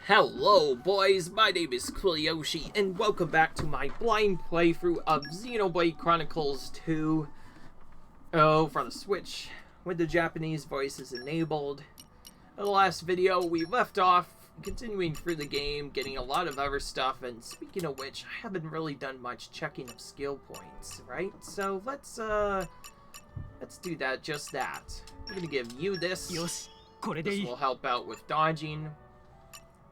Hello boys, my name is Yoshi, and welcome back to my blind playthrough of Xenoblade Chronicles 2. For the Switch, with the Japanese voices enabled. In the last video, we left off continuing through the game, getting a lot of other stuff, and speaking of which, I haven't really done much checking of skill points, right? So let's do that, just that. I'm gonna give you this. This will help out with dodging.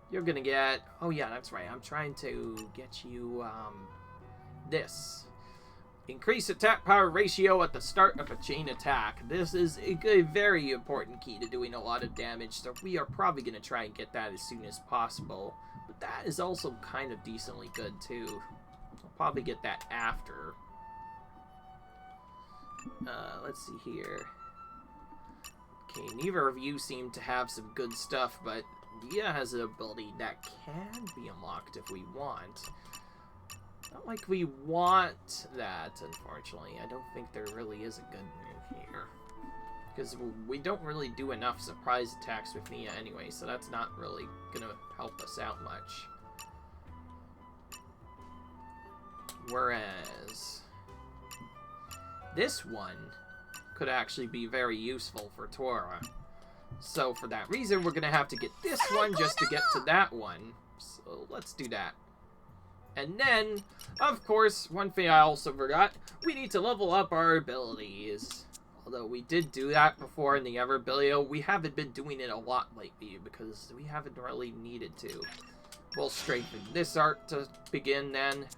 You're gonna get... Oh yeah, that's right. I'm trying to get you, this. Increase attack power ratio at the start of a chain attack. This is a very important key to doing a lot of damage, so we are probably gonna try and get that as soon as possible. But that is also kind of decently good, too. I'll probably get that after. Let's see here. Okay, neither of you seem to have some good stuff, but Dia has an ability that can be unlocked if we want. Not like we want that, unfortunately. I don't think there really is a good move here. Because we don't really do enough surprise attacks with Nia anyway, so that's not really gonna help us out much. Whereas this one could actually be very useful for Tora. So for that reason, we're gonna have to get this one just to get to that one. So let's do that. And then, of course, one thing I also forgot, we need to level up our abilities. Although we did do that before in the other video, we haven't been doing it a lot lately because we haven't really needed to. We'll strengthen this art to begin then.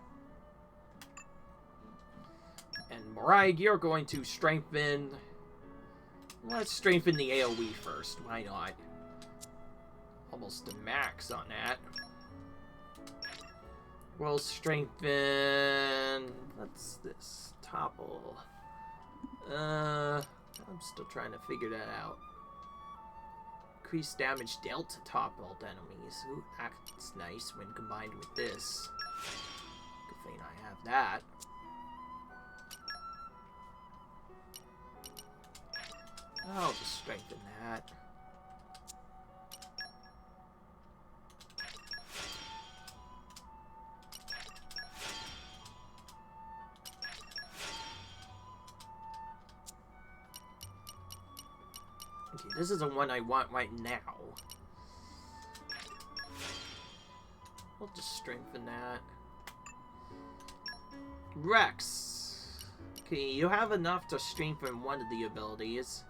And Moraig, you're going to strengthen... Let's strengthen the AoE first. Why not? Almost a max on that. We'll strengthen... What's this? Topple. I'm still trying to figure that out. Increase damage dealt to toppled enemies. Ooh, that's nice when combined with this. Good thing I have that. I'll just strengthen that. Okay, this is the one I want right now. I'll just strengthen that. Rex. Okay, you have enough to strengthen one of the abilities.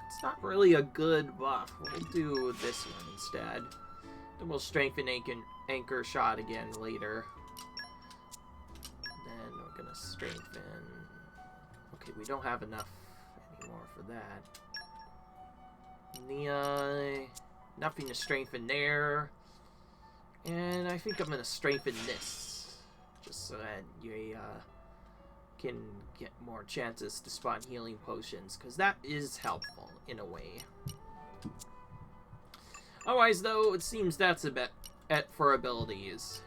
It's not really a good buff. We'll do this one instead. Then we'll strengthen Anchor Shot again later. Then we're gonna strengthen... Okay, we don't have enough anymore for that. Nia... Nothing to strengthen there. And I think I'm gonna strengthen this. Just so that you, can get more chances to spawn healing potions, because that is helpful in a way. Otherwise, though, it seems that's a bit for abilities.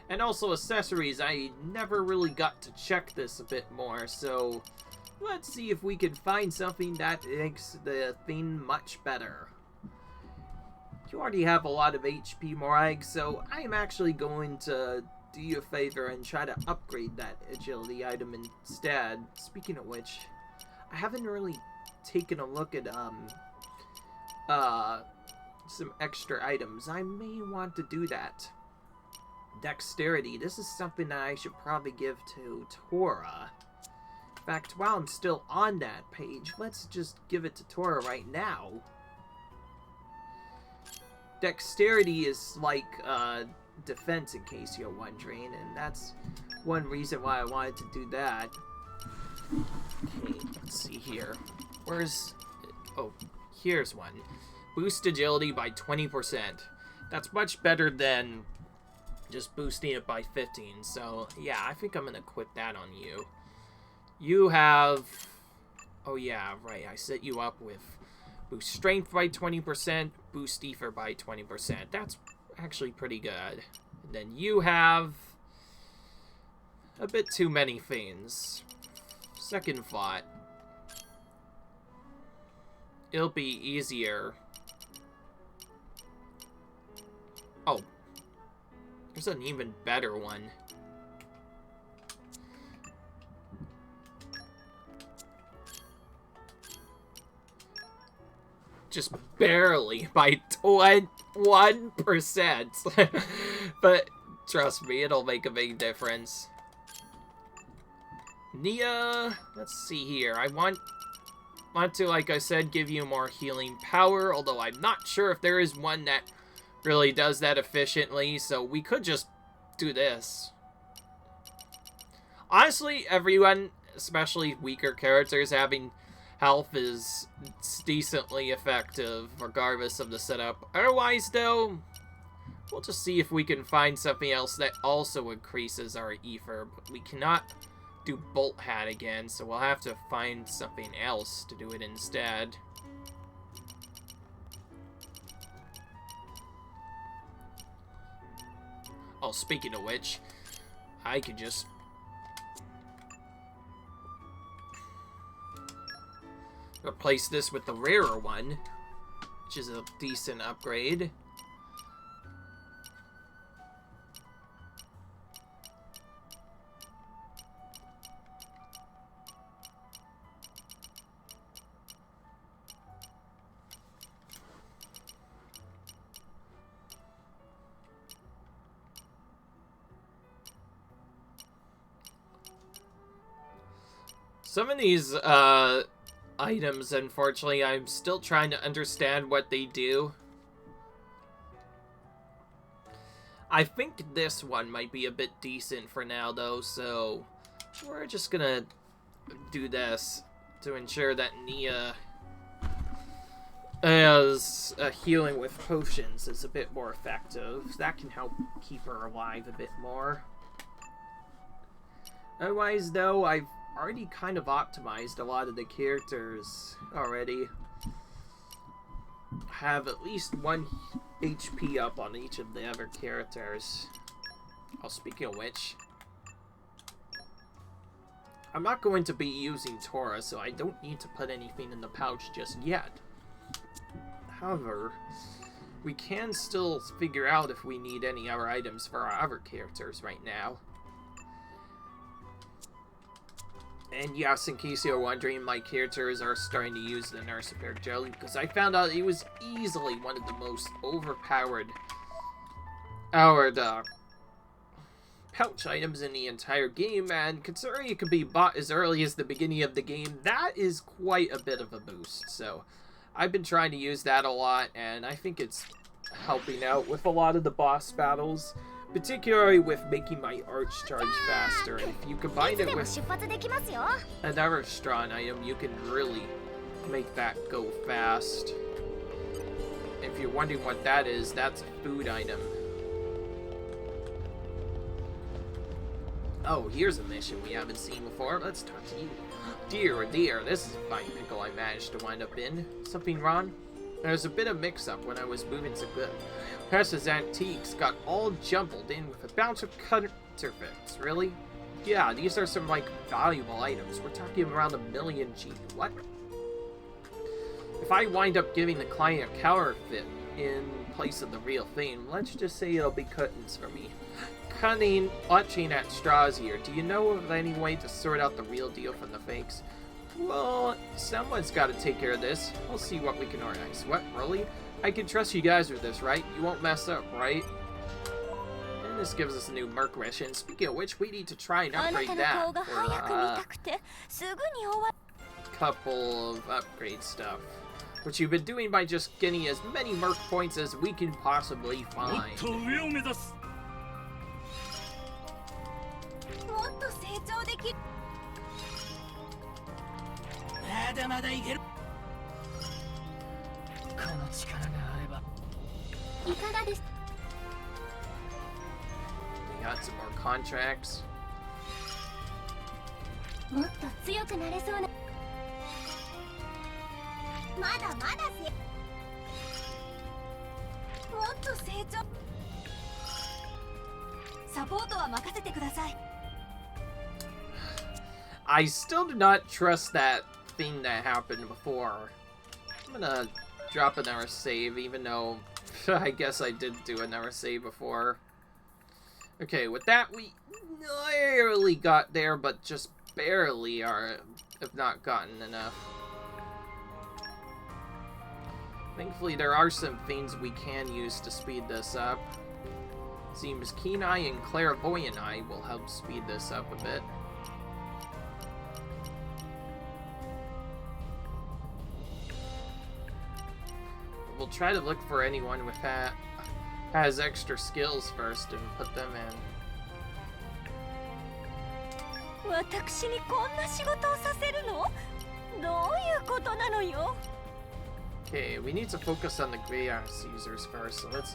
And also accessories, I never really got to check this a bit more, so let's see if we can find something that makes the thing much better. You already have a lot of HP, Moraig, so I am actually going to do you a favor and try to upgrade that agility item instead. Speaking of which, I haven't really taken a look at some extra items. I may want to do that. Dexterity. This is something that I should probably give to Tora. In fact, while I'm still on that page, let's just give it to Tora right now. Dexterity is like defense, in case you're wondering, and that's one reason why I wanted to do that. Okay, let's see here. Where's... Oh, here's one. Boost agility by 20%. That's much better than just boosting it by 15, so yeah, I think I'm gonna quit that on you. You have... Oh yeah, right, I set you up with boost strength by 20%, boost ether by 20%. That's actually pretty good. And then you have a bit too many things. Second thought. it'll be easier. Oh, there's an even better one. Just barely by 1%. But trust me, it'll make a big difference. Nia, let's see here. I want to, like I said, give you more healing power, although I'm not sure if there is one that really does that efficiently, so we could just do this. Honestly, everyone, especially weaker characters, having health is decently effective, regardless of the setup. Otherwise, though, we'll just see if we can find something else that also increases our ether. But we cannot do Bolt Hat again, so we'll have to find something else to do it instead. Oh, speaking of which, I could just replace this with the rarer one, which is a decent upgrade. Some of these, items, unfortunately, I'm still trying to understand what they do. I think this one might be a bit decent for now, though, so we're just gonna do this to ensure that Nia as healing with potions is a bit more effective. That can help keep her alive a bit more. Otherwise, though, I've already kind of optimized a lot of the characters already. Have at least 1 HP up on each of the other characters. Oh, speaking of which, I'm not going to be using Tora, so I don't need to put anything in the pouch just yet. However, we can still figure out if we need any other items for our other characters right now. And yes, in case you're wondering, my characters are starting to use the Nurse Repair Jelly because I found out it was easily one of the most overpowered pouch items in the entire game, and considering it can be bought as early as the beginning of the game, that is quite a bit of a boost. So I've been trying to use that a lot, and I think it's helping out with a lot of the boss battles. Particularly with making my arch charge faster, and if you combine it with another strong item, you can really make that go fast. If you're wondering what that is, that's a food item. Oh, here's a mission we haven't seen before. Let's talk to you. Dear, oh dear, this is a fine pickle I managed to wind up in. Something wrong? There's a bit of mix-up when I was moving to good. Precious antiques got all jumbled in with a bunch of counterfeits. Really? Yeah, these are some, like, valuable items. We're talking around 1 million G. What? If I wind up giving the client a counterfeit in place of the real thing, let's just say it'll be cuttings for me. Clutching at straws here. Do you know of any way to sort out the real deal from the fakes? Well, someone's got to take care of this. We'll see what we can organize. What, really? I can trust you guys with this, right? You won't mess up, right? And this gives us a new Merc ration. Speaking of which, we need to try and upgrade that for a couple of upgrade stuff. Which you've been doing by just getting as many Merc points as we can possibly find. We got some more contracts. I still do not trust that thing that happened before. gonna drop another save, even though I guess I did do another save before. Okay, with that, we nearly got there, but just barely have not gotten enough. Thankfully, there are some things we can use to speed this up. Seems Keen Eye and Clairvoyant Eye will help speed this up a bit. We'll try to look for anyone with has extra skills first and put them in. Okay, we need to focus on the Grey Axe users first, so let's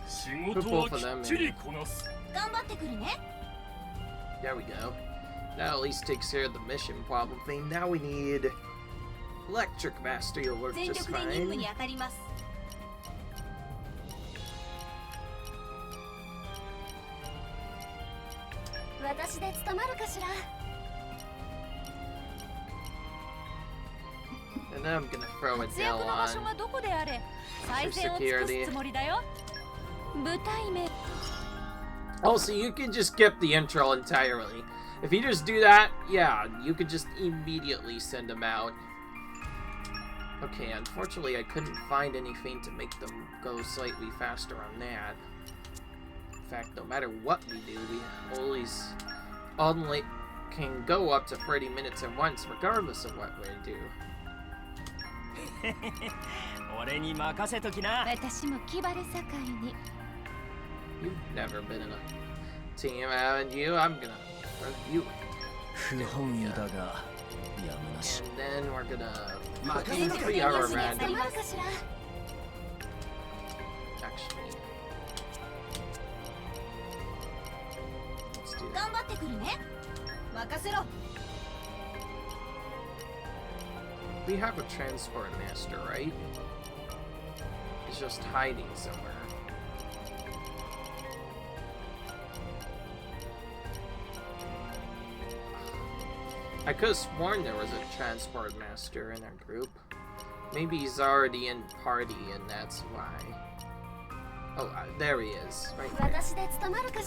put both of them in. There we go. That at least takes care of the mission problem thing. Now we need Electric Master, you'll work just fine. And then I'm gonna throw Adele on for security. Also, you can just skip the intro entirely. If you just do that, yeah, you could just immediately send them out. Okay, unfortunately I couldn't find anything to make them go slightly faster on that. In fact, no matter what we do, we always only can go up to 30 minutes at once, regardless of what we do. You've never been in a team, haven't you? I'm gonna review it. And then we're gonna put 3 hour random. Actually, let's do that. We have a transport master, right? It's just hiding somewhere. I could have sworn there was a transport master in our group. Maybe he's already in party and that's why. Oh, there he is, right there.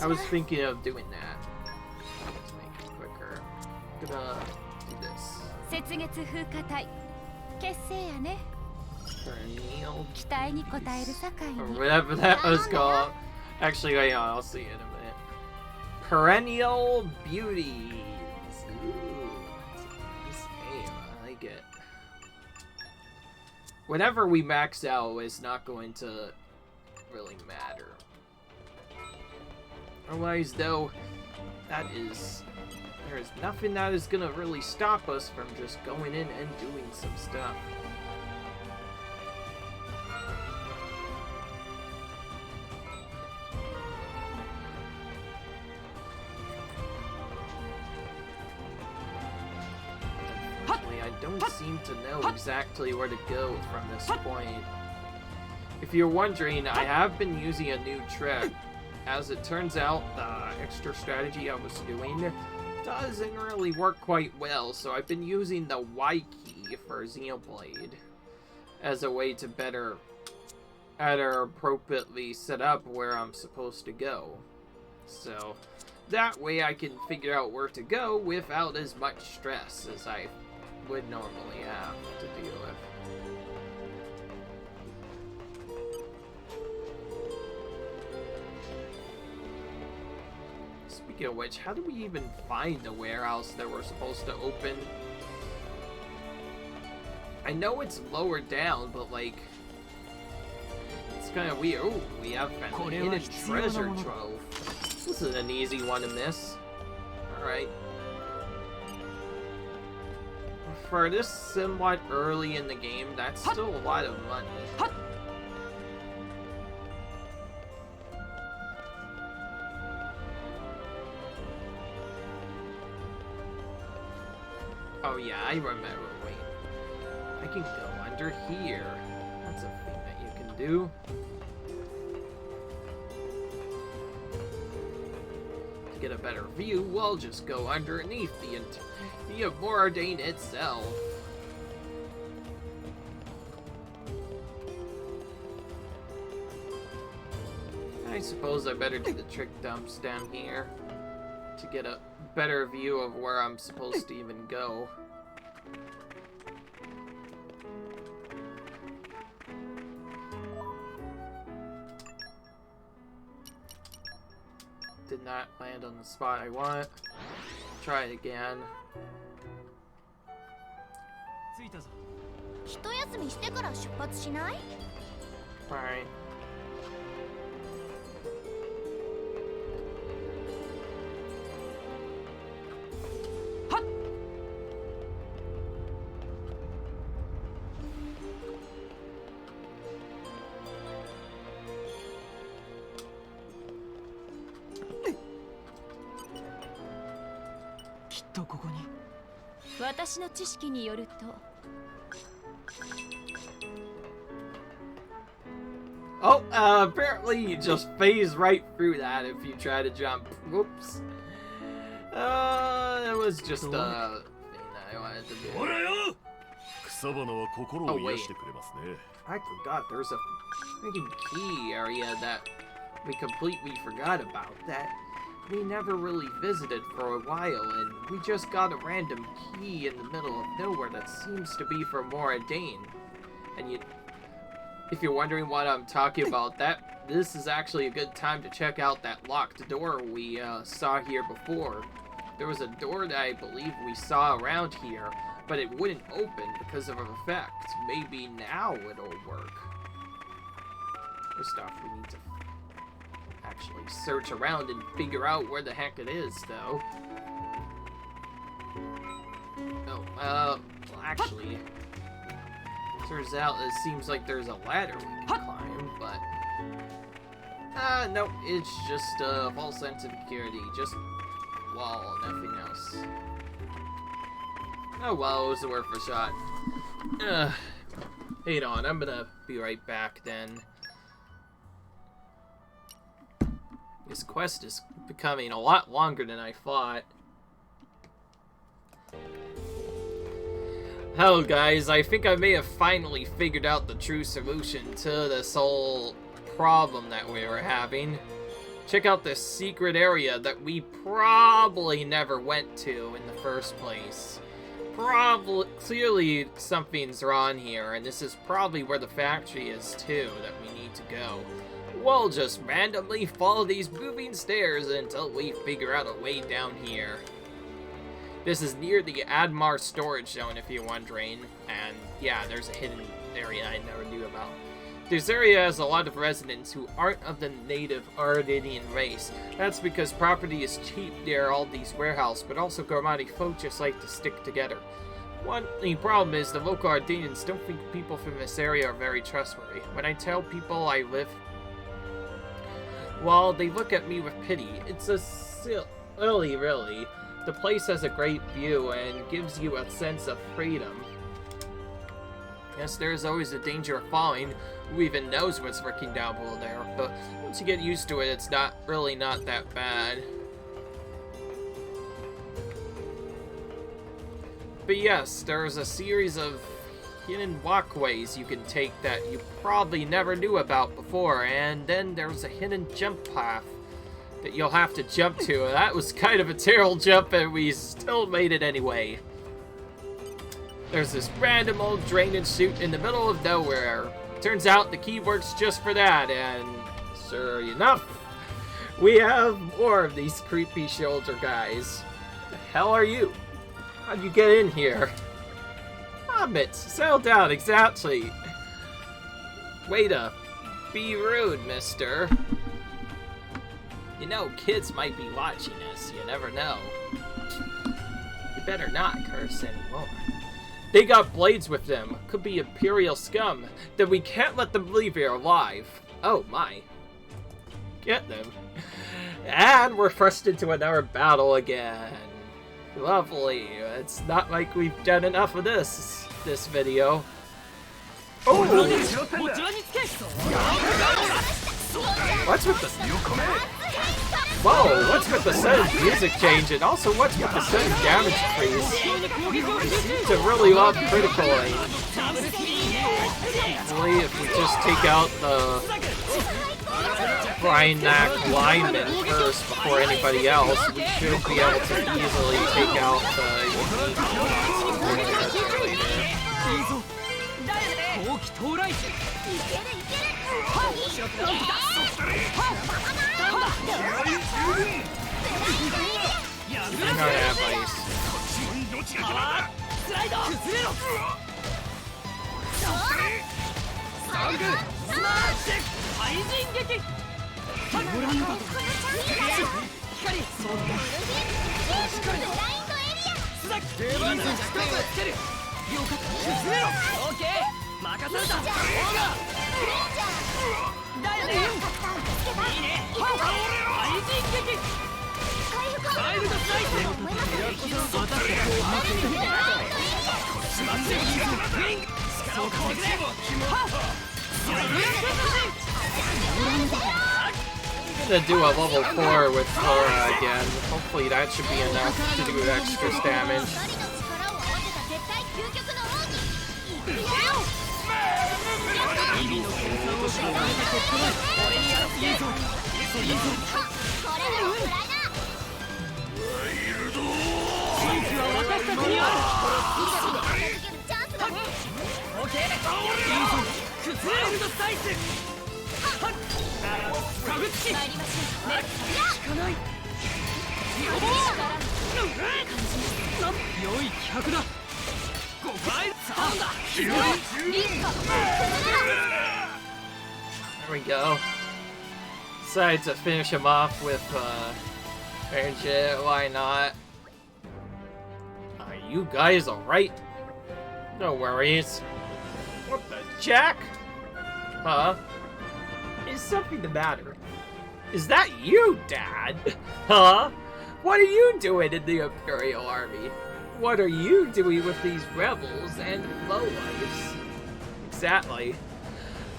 I was thinking of doing that. Let's make it quicker. I'm gonna do this. Perennial beauties. Or whatever that was called. Actually, wait on, I'll see it in a minute. Perennial beauties. Ooh, that's a nice name. I like it. Whatever we max out is not going to really matter. Otherwise, though, there's nothing that is gonna really stop us from just going in and doing some stuff. Unfortunately, I don't seem to know exactly where to go from this point. If you're wondering, I have been using a new trick. As it turns out, the extra strategy I was doing doesn't really work quite well, so I've been using the Y key for Xenoblade as a way to better appropriately set up where I'm supposed to go. So that way I can figure out where to go without as much stress as I would normally have to deal with. Speaking of which, how do we even find the warehouse that we're supposed to open? I know it's lower down, but like, it's kind of weird. Oh, we have found a hidden treasure trove. This is an easy one to miss. Alright. For this somewhat early in the game, that's still a lot of money. Oh yeah, I remember. Wait. I can go under here. That's a thing that you can do. To get a better view, we'll just go underneath the Mordain itself. I suppose I better do the trick dumps down here to get a better view of where I'm supposed to even go. Did not land on the spot I want. Try it again. Alright. Oh, apparently you just phase right through that if you try to jump. Whoops. It was just a thing I wanted to do. Oh wait, I forgot there's a freaking key area that we completely forgot about that we never really visited for a while, and we just got a random key in the middle of nowhere that seems to be for Mora Dane. And if you're wondering what I'm talking about, this is actually a good time to check out that locked door we saw here before. There was a door that I believe we saw around here, but it wouldn't open because of an effect. Maybe now it'll work. First off, we need to actually search around and figure out where the heck it is, though. Oh, well, actually, turns out it seems like there's a ladder we can climb, but nope, it's just a false sense of security, just wall, nothing else. Oh well, it was worth a shot. Wait on, I'm gonna be right back then. This quest is becoming a lot longer than I thought. Hello guys, I think I may have finally figured out the true solution to this whole problem that we were having. Check out this secret area that we probably never went to in the first place. Clearly something's wrong here, and this is probably where the factory is too, that we need to go. We'll just randomly follow these moving stairs until we figure out a way down here. This is near the Admar storage zone, if you're wondering, and yeah, there's a hidden area I never knew about. This area has a lot of residents who aren't of the native Ardenian race. That's because property is cheap near all these warehouses, but also Gormati folk just like to stick together. One problem is the local Ardenians don't think people from this area are very trustworthy. When I tell people I live, well, they look at me with pity. It's a silly, really. The place has a great view and gives you a sense of freedom. Yes, there's always a danger of falling. Who even knows what's lurking down below there? But once you get used to it, it's not that bad. But yes, there's a series of hidden walkways you can take that you probably never knew about before, and then there's a hidden jump path that you'll have to jump to. That was kind of a terrible jump, and we still made it anyway. There's this random old drainage chute in the middle of nowhere. Turns out the key works just for that, and sure enough, we have more of these creepy shoulder guys. The hell are you? How'd you get in here? Hobbits, settle down, exactly. Way to be rude, mister. You know, kids might be watching us, you never know. You better not curse anymore. They got blades with them. Could be Imperial scum. Then we can't let them leave here alive. Oh my. Get them. And we're thrust into another battle again. Lovely. It's not like we've done enough of this video. Oh! What's with the... Whoa, what's with the sudden music change, and also what's with the sudden damage freeze? We seem to really love critical aim. Really, if we just take out the find that lineman first before anybody else. We should be able to easily take out the I'm gonna have ice. I'm gonna do a level 4 with Flora again. Hopefully that should be enough to do extra damage. There we go. Decided to finish him off with Jet. Why not? Are you guys alright? No worries. What the Jack? Huh? Is something the matter? Is that you, Dad? Huh? What are you doing in the Imperial Army? What are you doing with these rebels and lowlifes? Exactly.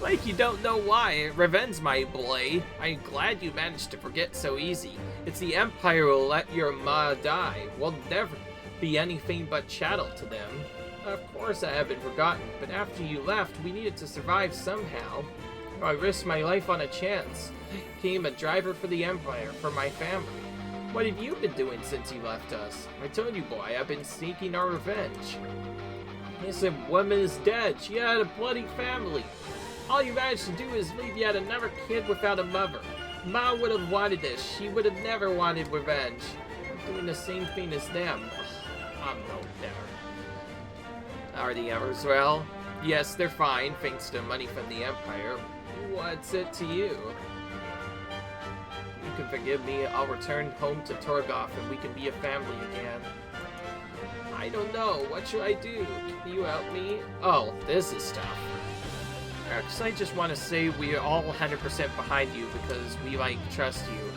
Like you don't know why. Revenge, my boy. I'm glad you managed to forget so easy. It's the Empire who will let your ma die. We'll never be anything but chattel to them. Of course I haven't forgotten, but after you left, we needed to survive somehow. I risked my life on a chance. Became a driver for the Empire, for my family. What have you been doing since you left us? I told you, boy, I've been seeking our revenge. Listen, woman is dead. She had a bloody family. All you managed to do is leave yet another kid without a mother. Ma would have wanted this. She would have never wanted revenge. I'm doing the same thing as them. I'm no better. Are the others well? Yes, they're fine, thanks to money from the Empire. What's it to you? You can forgive me. I'll return home to Torgoth and we can be a family again. I don't know. What should I do? Can you help me? Oh, this is stuff. Because I just want to say we are all 100% behind you because we, like, trust you.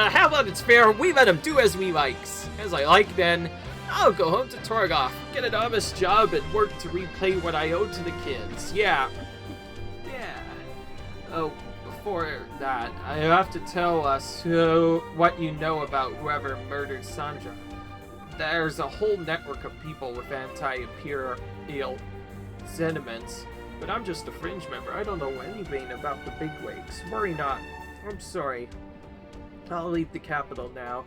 How about it's fair? We let him do as we likes. As I like, then, I'll go home to Torgoth, get an honest job, and work to repay what I owe to the kids. Yeah. Oh, before that, I have to tell us what you know about whoever murdered Sandra. There's a whole network of people with anti-imperial sentiments, but I'm just a fringe member. I don't know anything about the bigwigs. Worry not. I'm sorry. I'll leave the capital now.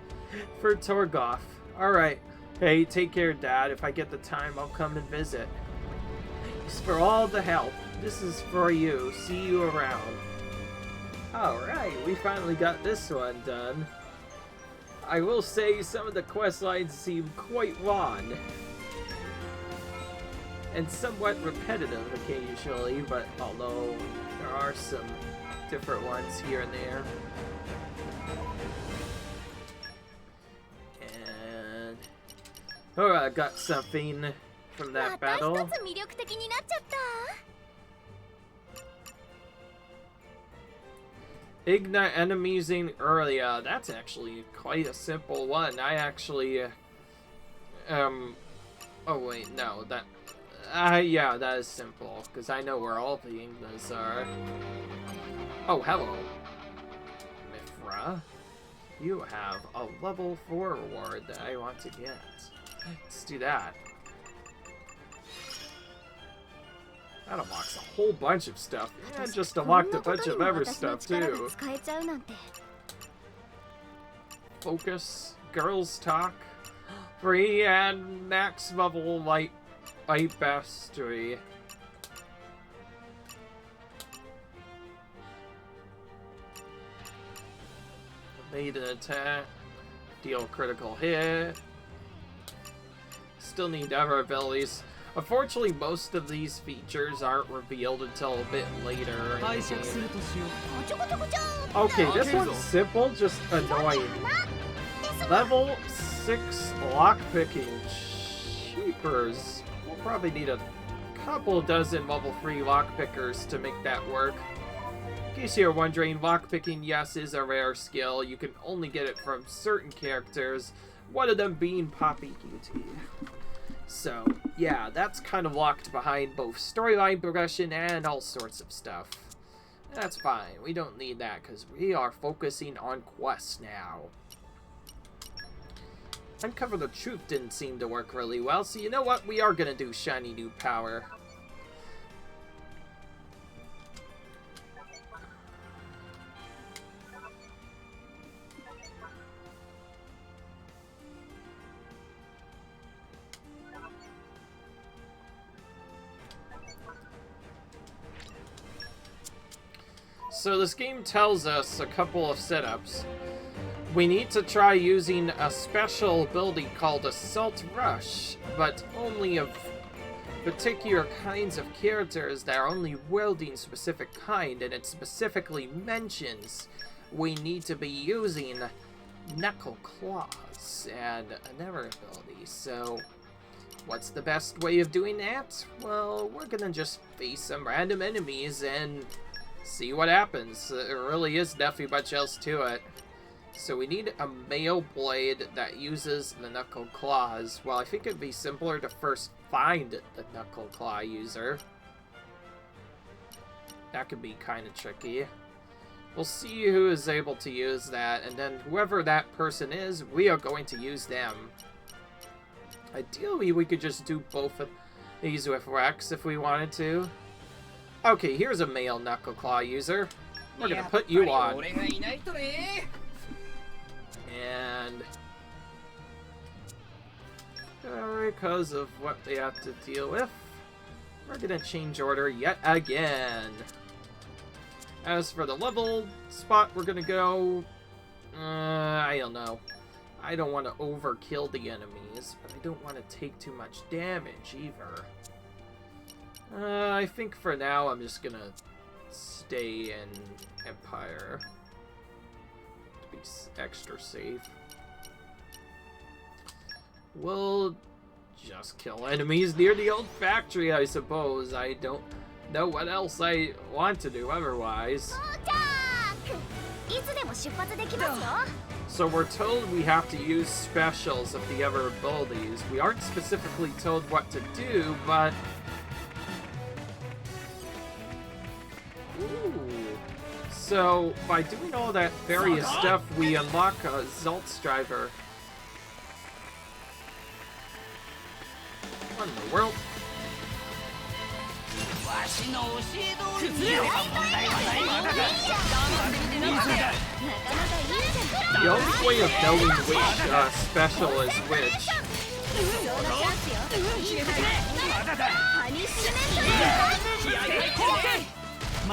For Torgoth. Alright. Hey, take care, Dad. If I get the time, I'll come and visit. Thanks for all the help. This is for you. See you around. Alright, we finally got this one done. I will say some of the quest lines seem quite long. And somewhat repetitive occasionally, but although there are some different ones here and there. And oh, I got something from that battle. Ignite enemies in earlier. That's actually quite a simple one. I actually, oh wait, no, that, yeah, that is simple, because I know where all the Ignas are. Oh, hello. Mithra. You have a level 4 reward that I want to get. Let's do that. That unlocks a whole bunch of stuff. And just unlocked a bunch of other stuff too. Focus, girls talk, free and max level light mastery. Made an attack, deal critical hit. Still need other abilities. Unfortunately, most of these features aren't revealed until a bit later in the game. Okay, this one's simple, just annoying. Level 6 lockpicking. Cheapers. We'll probably need a couple dozen level 3 lockpickers to make that work. In case you're wondering, lockpicking, yes, is a rare skill. You can only get it from certain characters, one of them being Poppy QT. So, yeah, that's kind of locked behind both storyline progression and all sorts of stuff. That's fine. We don't need that because we are focusing on quests now. Uncover the Truth didn't seem to work really well, so you know what? We are going to do Shiny New Power. So this game tells us a couple of setups. We need to try using a special ability called Assault Rush, but only of particular kinds of characters that are only wielding specific kind, and it specifically mentions we need to be using Knuckle Claws and another ability. So what's the best way of doing that? Well, we're gonna just face some random enemies and see what happens. There really is nothing much else to it. So we need a male blade that uses the Knuckle Claws. Well, I think it'd be simpler to first find the Knuckle Claw user. That could be kind of tricky. We'll see who is able to use that, and then whoever that person is, we are going to use them. Ideally, we could just do both of these with Rex if we wanted to. Okay, here's a male Knuckle Claw user. We're gonna put you on. And because of what they have to deal with, we're gonna change order yet again. As for the level spot we're gonna go, I don't know. I don't want to overkill the enemies, but I don't want to take too much damage either. I think for now I'm just gonna stay in Empire to be extra safe. We'll just kill enemies near the old factory, I suppose. I don't know what else I want to do otherwise. So we're told we have to use specials of the other abilities. We aren't specifically told what to do, but so, by doing all that various stuff, we unlock a Zolt's driver. What in the world? The only way of knowing which special is which. I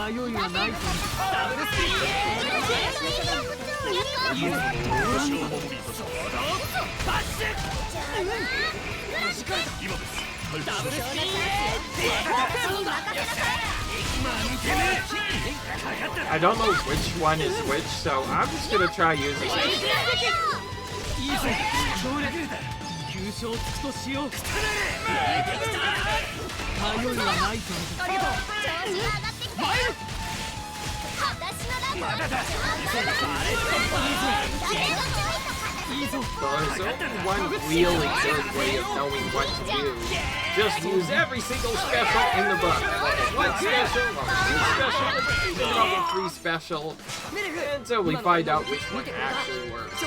don't know which one is which, so I'm just gonna try using it. There's only one really good way of knowing what to do. Just use every single special in the book. Level 1 special, level 2 special, level 3 special, until we find out which one actually works.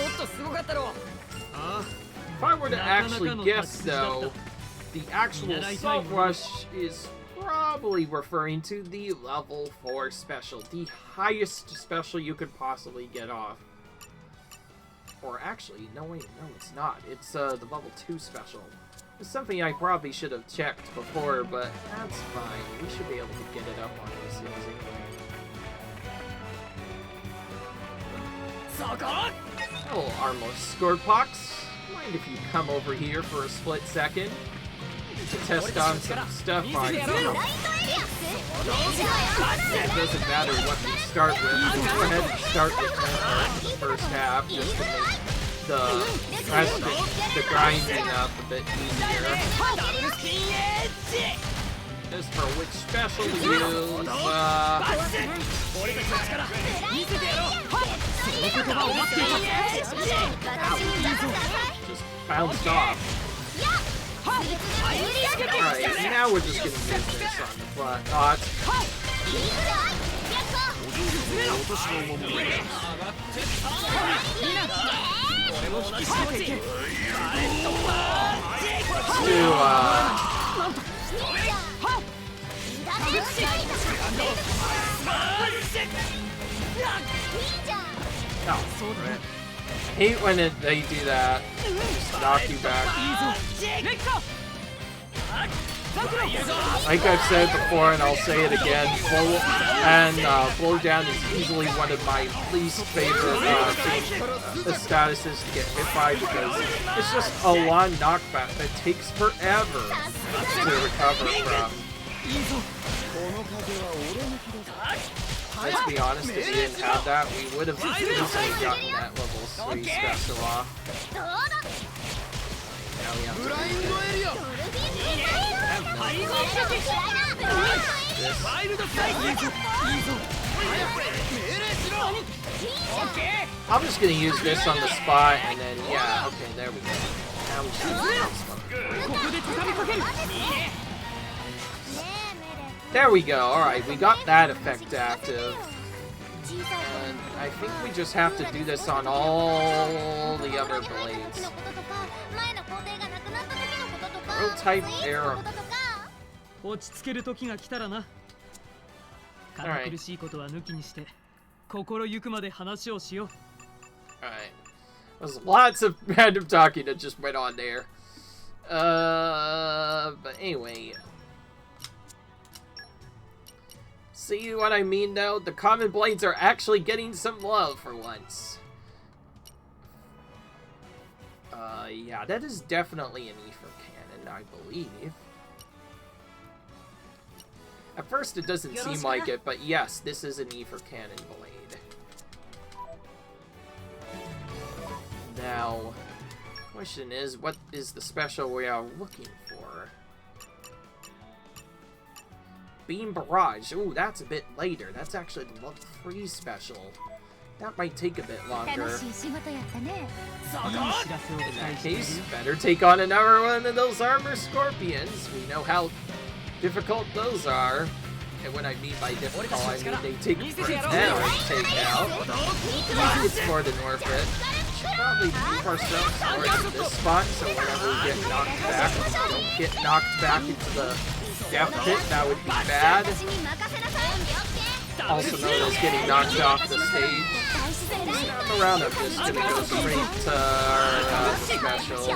If I were to actually guess, though, the actual Assault Rush is probably referring to the level 4 special, the highest special you could possibly get off. Or actually, no wait, no it's not. It's the level 2 special. It's something I probably should have checked before, but that's fine. We should be able to get it up on this easy. Hello, Armless Scorpox. Mind if you come over here for a split second? To test on some stuff on you. It doesn't matter what we start with. Go ahead and start with the first half just to make the rest of the grinding up a bit easier. As for which special to use, just bounced off. Alright, now we're just gonna use this on the front. I hate when they do that. Just knock you back. Like I've said before, and I'll say it again, blow down is easily one of my least favorite statuses to get hit by because it's just a long knockback that takes forever to recover from. Let's be honest, if we didn't have that, we would have easily gotten that level 3 special off. Now we have to I'm just gonna use this on the spot, and then, yeah, okay, there we go. Now we should use this one. There we go, alright, we got that effect active. And I think we just have to do this on all the other blades. Road type arrow. Alright. Alright. There's lots of random talking that just went on there. But anyway. See what I mean though? The common blades are actually getting some love for once. Yeah, that is definitely an Ether Cannon, I believe. At first it doesn't seem like it, but yes, this is an Ether Cannon blade. Now, question is, what is the special we are looking for? Beam Barrage. Ooh, that's a bit later. That's actually the level 3 special. That might take a bit longer. In that case, better take on another one of those armor scorpions. We know how difficult those are. And what I mean by difficult, I mean they take forever to take out. It's more than worth it. Should probably move ourselves towards this spot so whenever we get knocked back, we don't get knocked back into the death pit. That would be bad. Also known as getting knocked off the stage. This time around, I'm just gonna go straight to our specials.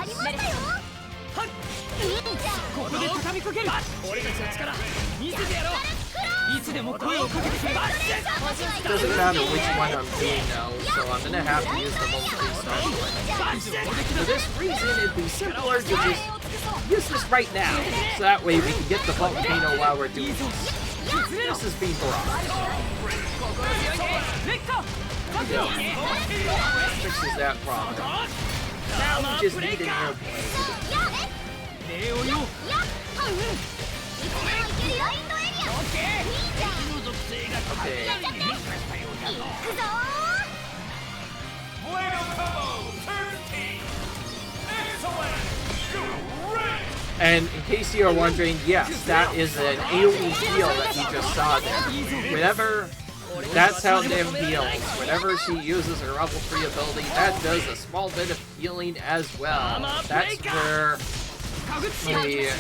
Doesn't matter which one I'm doing now, so I'm gonna have to use the most restart one. For this reason, it'd be simpler to just use this right now, so that way we can get the volcano while we're doing this. This is being barrage. Fixes that problem. Now we just need an airplane. Okay. And in case you are wondering, yes, that is an AoE heal that you just saw there. Whenever, that's how Nim heals. Whenever she uses her level 3 ability, that does a small bit of healing as well. That's where Nice.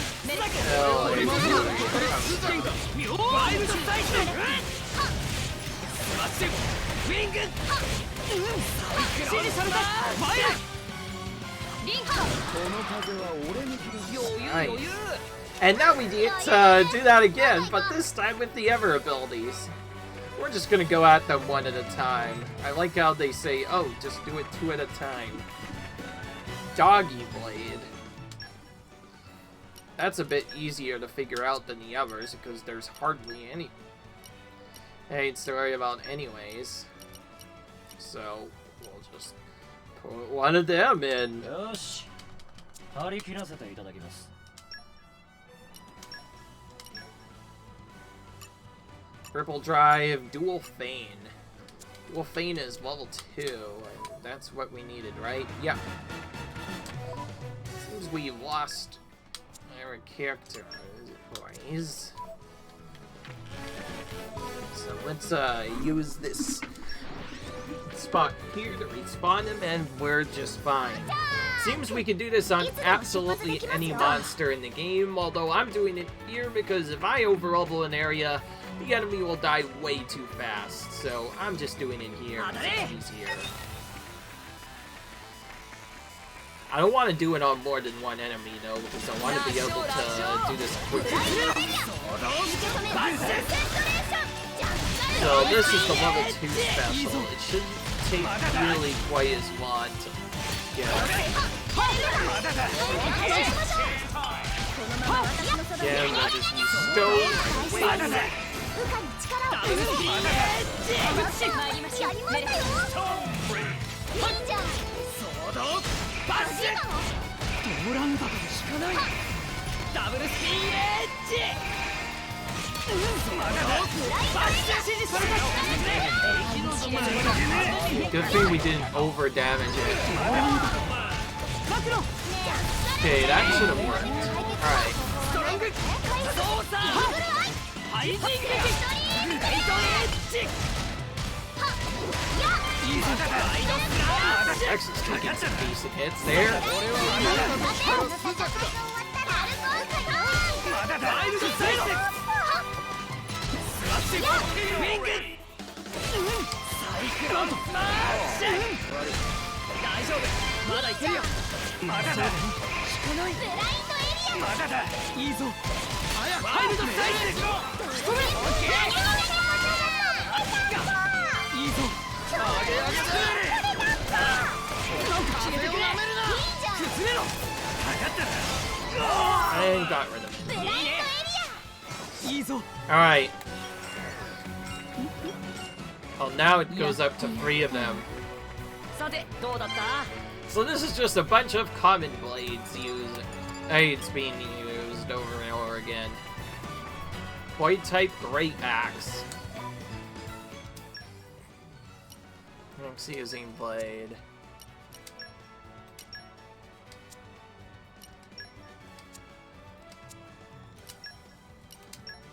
And now we need to do that again, but this time with the Ever abilities. We're just gonna go at them one at a time. I like how they say, oh, just do it 2 at a time. Doggy Blade. That's a bit easier to figure out than the others, because there's hardly any to worry about anyways. So, we'll just put one of them in. Purple Drive, Dual Feign. Dual Feign is level 2, and that's what we needed, right? Yeah. Seems we lost our character, boys. So let's use this spot here to respawn him, and we're just fine. Seems we can do this on absolutely any monster in the game, although I'm doing it here because if I overlevel an area, the enemy will die way too fast, so I'm just doing it here because it's easier. I don't want to do it on more than one enemy, though, because I want to be able to do this quickly. So this is the level 2 special. It shouldn't take really quite as long to get. Yeah, we'll just use Stone. Good thing we didn't over damage it. Okay, that should have worked. Alright. X is taking some decent hits there. And got rid of him. Alright. Well, now it goes up to 3 of them. So this is just a bunch of common blades being used over and over again. Void type Great Axe. Let's see using blade.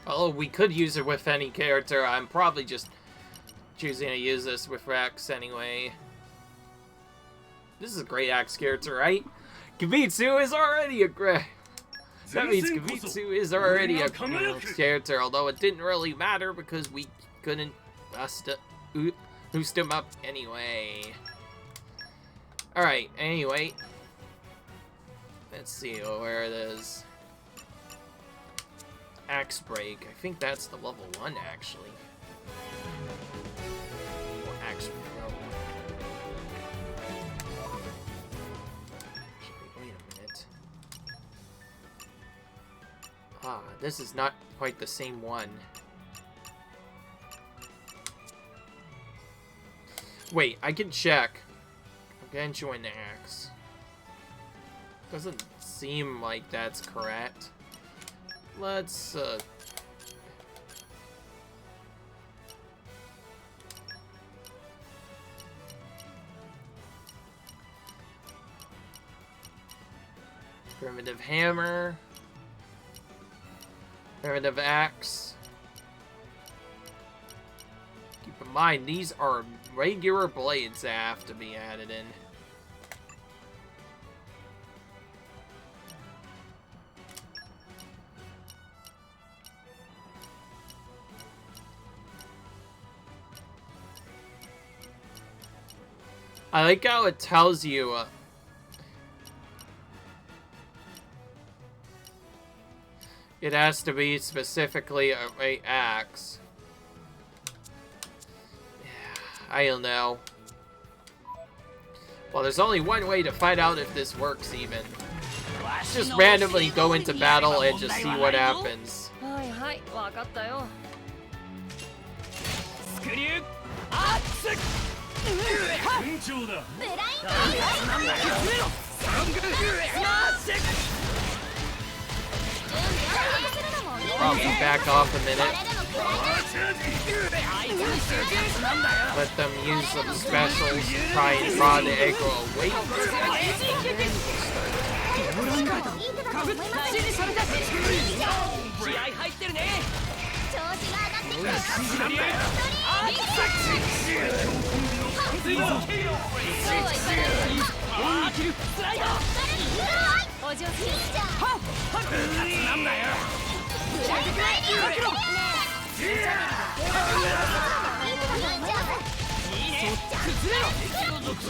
Oh, we could use it with any character. I'm probably just choosing to use this with Rex anyway. This is a Great Axe character, right? Kibitsu is already a great... That means Kibitsu is already a character, although it didn't really matter because we couldn't boost him up anyway. Alright, anyway. Let's see where it is. Axe Break. I think that's the level 1, actually. Or Axe Throw. Actually, wait a minute. Ah, this is not quite the same one. Wait, I can check. Again, join the axe. Doesn't seem like that's correct. Let's, Primitive Hammer. Primitive Axe. Keep in mind, these are regular blades that have to be added in. I like how it tells you it has to be specifically a axe. I don't know. Well, there's only one way to find out if this works even. Just randomly go into battle and just see what happens. Probably back off a minute. Let them use some specials to try and draw the aggro away.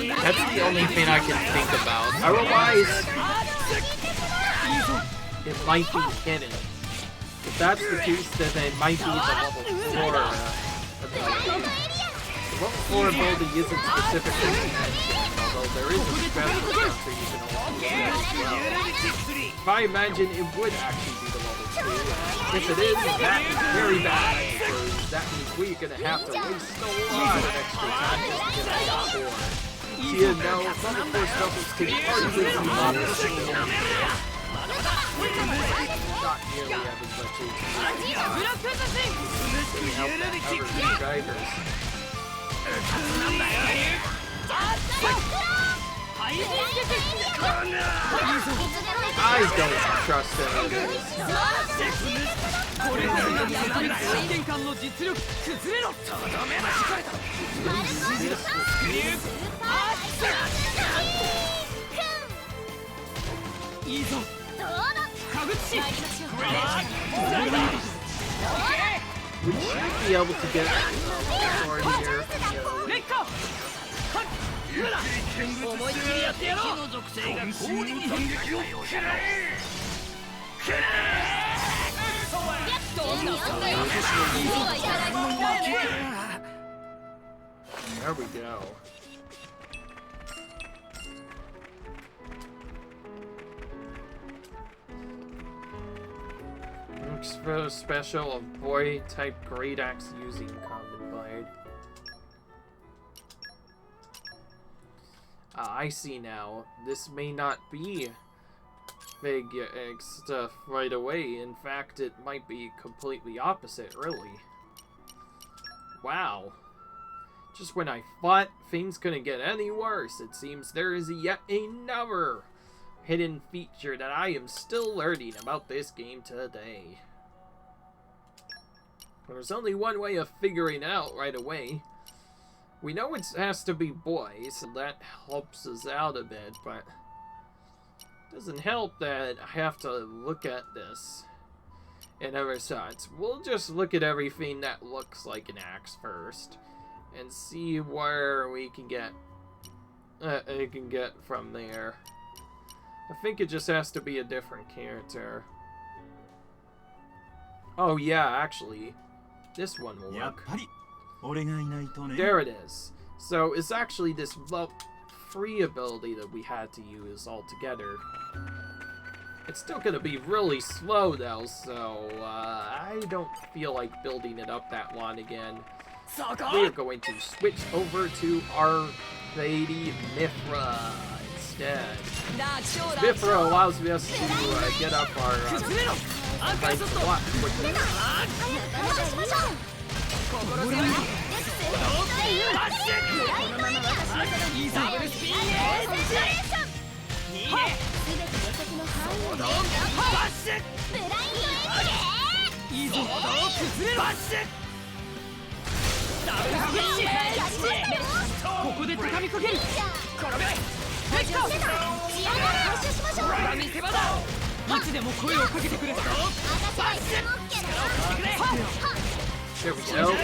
That's the only thing I can think about. Otherwise, it might be hidden. If that's the case, then it might be the level 4 ability. The level 4 ability isn't specifically mentioned, although there is a special character you can also get as well. If I imagine it would actually be the level 2. If it is, that is very bad, because that means we're gonna have to waste a lot of extra time just to get a level 4. See, now, level 4 specials can hardly be level 6. Not nearly as much HP. We help the other drivers. I don't trust them. We should be able to get sword here. There we go. Looks for special of boy type great axe using common blade. I see now. This may not be big stuff right away. In fact, it might be completely opposite, really. Wow. Just when I thought things couldn't get any worse, it seems there is yet another hidden feature that I am still learning about this game today. There's only one way of figuring it out right away. We know it has to be boys, so that helps us out a bit, but it doesn't help that I have to look at this in other sides. We'll just look at everything that looks like an axe first and see where we can get from there. I think it just has to be a different character. Oh yeah, actually, this one will work. There it is. So it's actually this free ability that we had to use altogether. It's still going to be really slow though, so I don't feel like building it up that long again. We're going to switch over to our lady Mithra instead. Mithra allows us to get up our fight a lot quicker. There we go.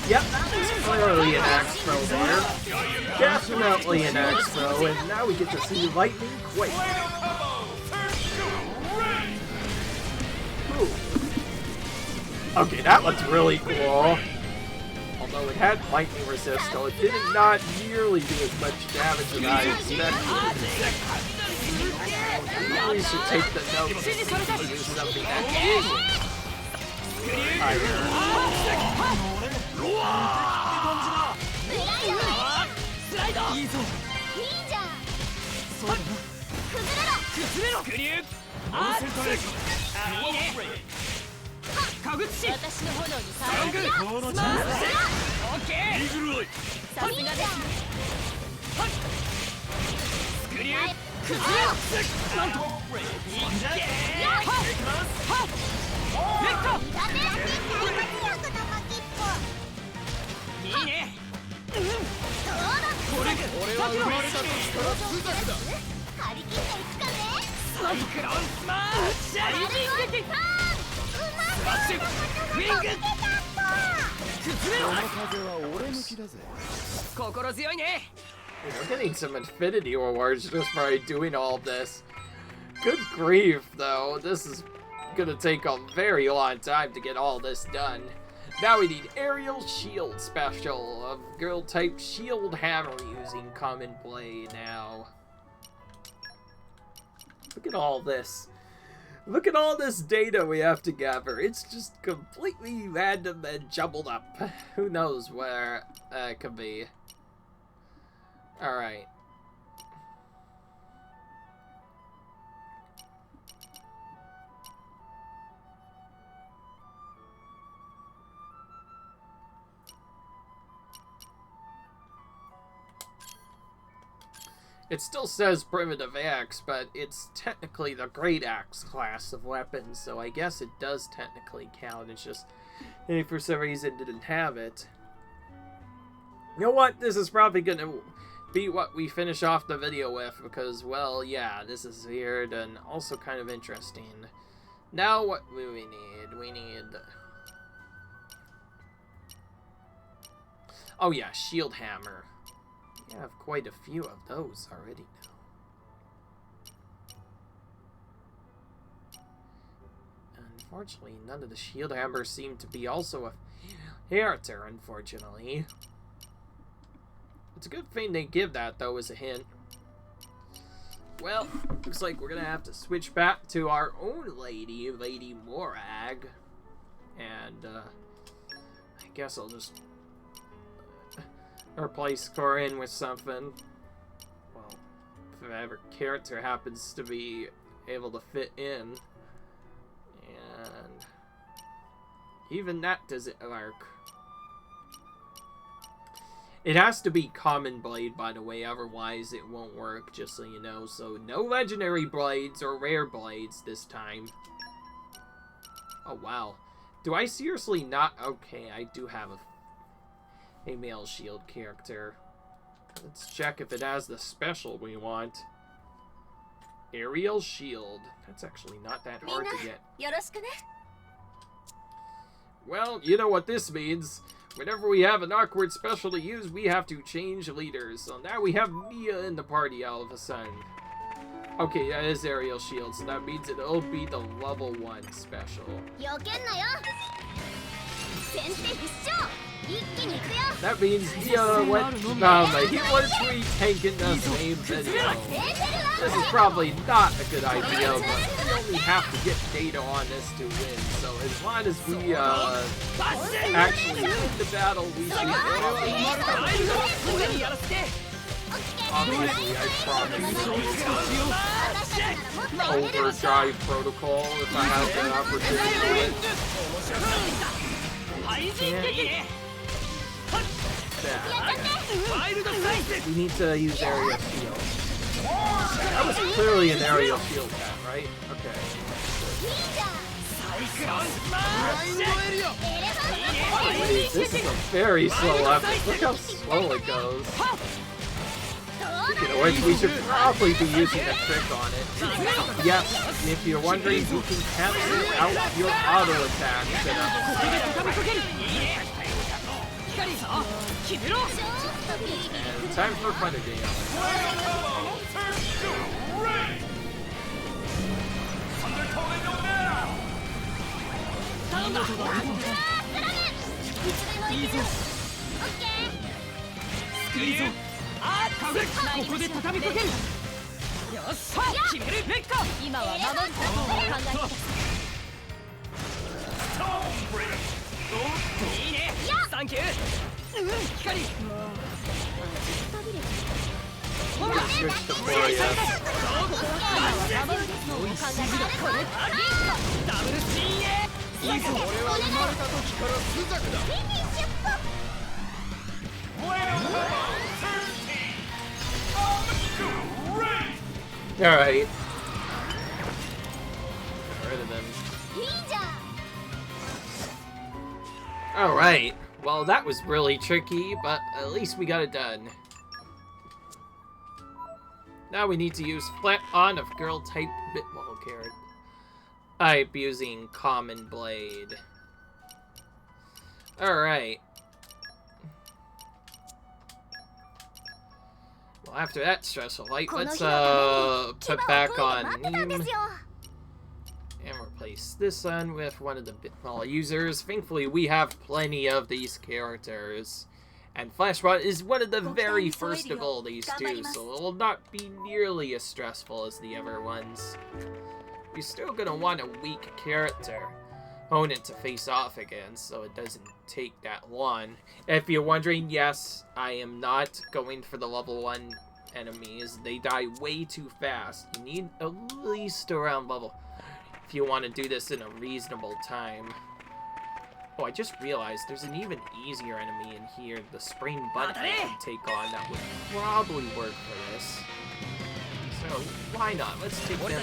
Yep, that was clearly an axe throw there. Definitely an axe throw, and now we get to see Lightning Quake. Ooh. Okay, that looks really cool. Although it had lightning resist, though it did not nearly do as much damage as I expected. I really should take the notes and do something that is higher. We're getting some Infinity Awards just by doing all this. Good grief, though. This is gonna take a very long time to get all this done. Now we need Aerial Shield Special of Girl Type Shield Hammer using Common Blade now. Look at all this. Look at all this data we have to gather. It's just completely random and jumbled up. Who knows where it could be. Alright. It still says Primitive Axe, but it's technically the Great Axe class of weapons, so I guess it does technically count. It's just, if for some reason didn't have it. You know what? This is probably gonna be what we finish off the video with, because, well, yeah, this is weird and also kind of interesting. Now what do we need? We need... Oh yeah, Shield Hammer. I have quite a few of those already now. Unfortunately, none of the Shield Hammers seem to be also a character, unfortunately. It's a good thing they give that, though, as a hint. Well, looks like we're gonna have to switch back to our own lady, Lady Morag. And, I guess I'll just replace Corinne with something. Well, if whatever character happens to be able to fit in. And even that doesn't work. It has to be Common Blade, by the way, otherwise it won't work, just so you know. So no legendary blades or rare blades this time. Oh wow. Do I seriously not? Okay, I do have a male shield character. Let's check if it has the special we want. Aerial Shield. That's actually not that hard to get. Well, you know what this means. Whenever we have an awkward special to use, we have to change leaders. So now we have Mia in the party all of a sudden. Okay, that is Aerial Shield, so that means it'll be the level 1 special. That means Mia went he was re-tanking the same video. This is probably not a good idea, but we only have to get data on this to win. So as long as we actually win the battle, we should obviously, I probably overdrive protocol if I have the opportunity. We need to use Aerial Shield. That was clearly an Aerial Shield cat, right? Okay. Wait, this is a very slow epic. Look how slow it goes. Speaking of which, we should probably be using a trick on it. Yes, if you're wondering, you can cancel out your auto attacks. And time for Thunder Gale. Switch to Gloria. Alright. Get rid of them. Alright. Well, that was really tricky, but at least we got it done. Now we need to use flat on of girl type bitwall carrot. I'm using common blade. Alright. Well, after that stressful fight, let's put back on Neem and replace this one with one of the bitwall users. Thankfully, we have plenty of these characters. And Flashbot is one of the very first of all these two, so it will not be nearly as stressful as the other ones. You're still gonna want a weak character opponent to face off against, so it doesn't take that long. If you're wondering, yes, I am not going for the level 1 enemies. They die way too fast. You need at least around level if you want to do this in a reasonable time. Oh, I just realized there's an even easier enemy in here, the Spring Bunny I can take on that would probably work for this. So, why not? Let's take them on.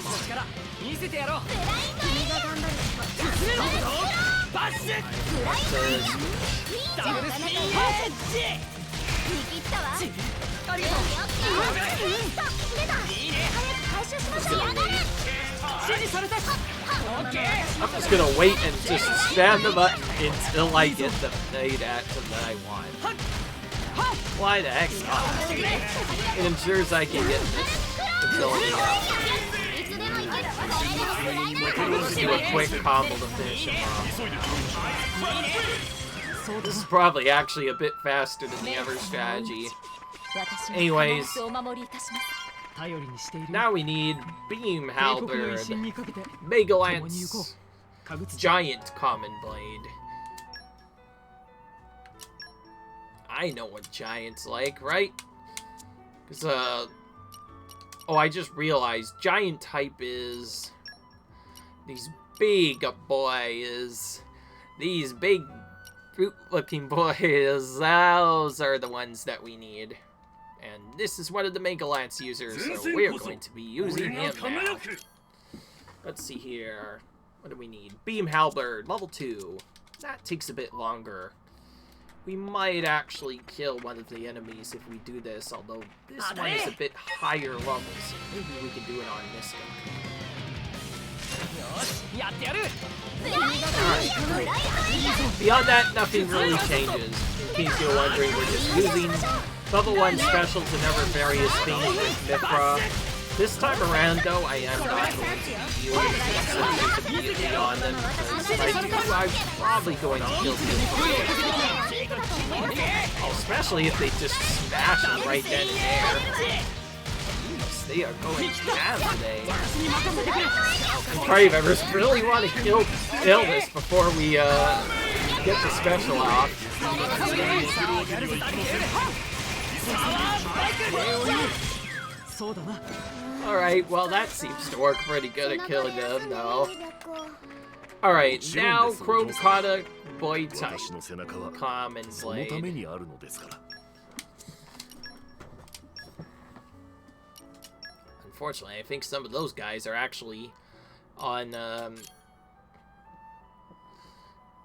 I'm just gonna wait and just spam the button until I get the made action that I want. Why the heck not? It ensures I can get this ability out. Let's do a quick combo to finish him off. This is probably actually a bit faster than the other strategy. Anyways, now we need Beam Halberd, Mega Lance, Giant Common Blade. I know what Giant's like, right? Because, oh, I just realized Giant type is these big boys. These big fruit-looking boys. Those are the ones that we need. And this is one of the Mega Lance users, so we're going to be using him now. Let's see here. What do we need? Beam Halberd, level 2. That takes a bit longer. We might actually kill one of the enemies if we do this, although this one is a bit higher level, so maybe we can do it on this guy. Alright. Beyond that, nothing really changes. In case you're wondering, we're just using level 1 specials and other various things with Mithra. This time around, though, I am not going to be using specials immediately on them, because if I do, I'm probably going to kill people. Oh, especially if they just smash them right then and there. Yes, they are going down today. And Crave, I just really want to kill this before we get the special off. Alright, well that seems to work pretty good at killing them, though. Alright, now Chromecata Boy type. Common Blade. Unfortunately, I think some of those guys are actually on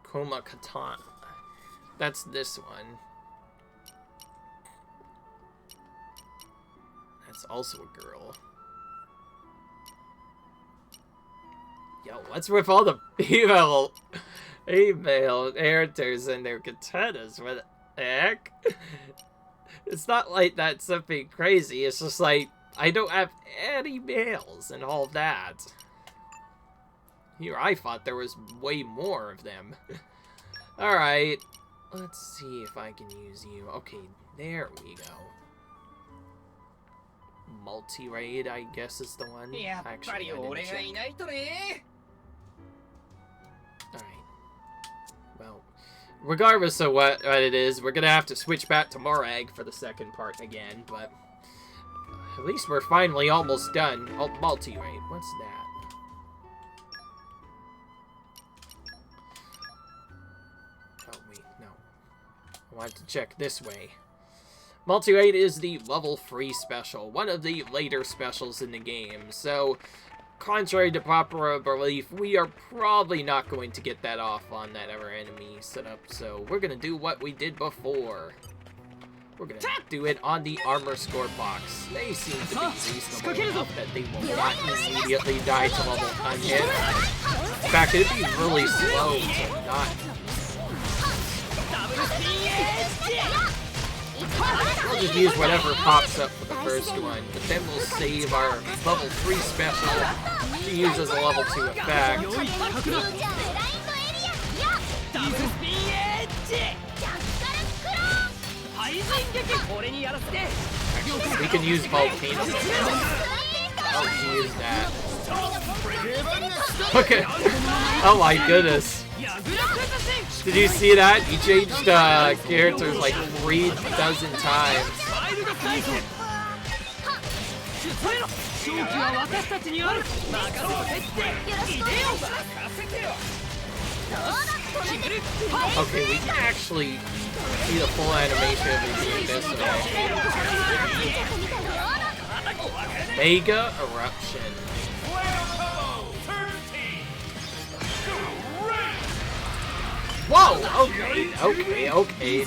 Chroma Katana. That's this one. That's also a girl. Yo, what's with all the female characters and their katanas? heck? It's not like that's something crazy. It's just like, I don't have any males and all that. Here, I thought there was way more of them. Alright. Let's see if I can use you. Okay, there we go. Multi-raid, I guess, is the one. Actually, I didn't check. Alright. Well, regardless of what it is, we're gonna have to switch back to Morag for the second part again, but at least we're finally almost done. Oh, multi-raid. What's that? Oh, wait, no. I wanted to check this way. Multi-raid is the level 3 special, one of the later specials in the game, so contrary to popular belief, we are probably not going to get that off on that other enemy setup, so we're gonna do what we did before. We're gonna do it on the armor score box. They seem to be reasonable enough that they will not immediately die to level 10 hit. In fact, it'd be really slow to not. We'll just use whatever pops up for the first one, but then we'll save our level 3 special to use as a level 2 effect. Actually, we can use Volcano. I'll use that. Okay. Oh my goodness. Did you see that? He changed characters like 3 dozen times. Okay, we can actually see the full animation of me doing this way. Mega Eruption. Whoa! Okay.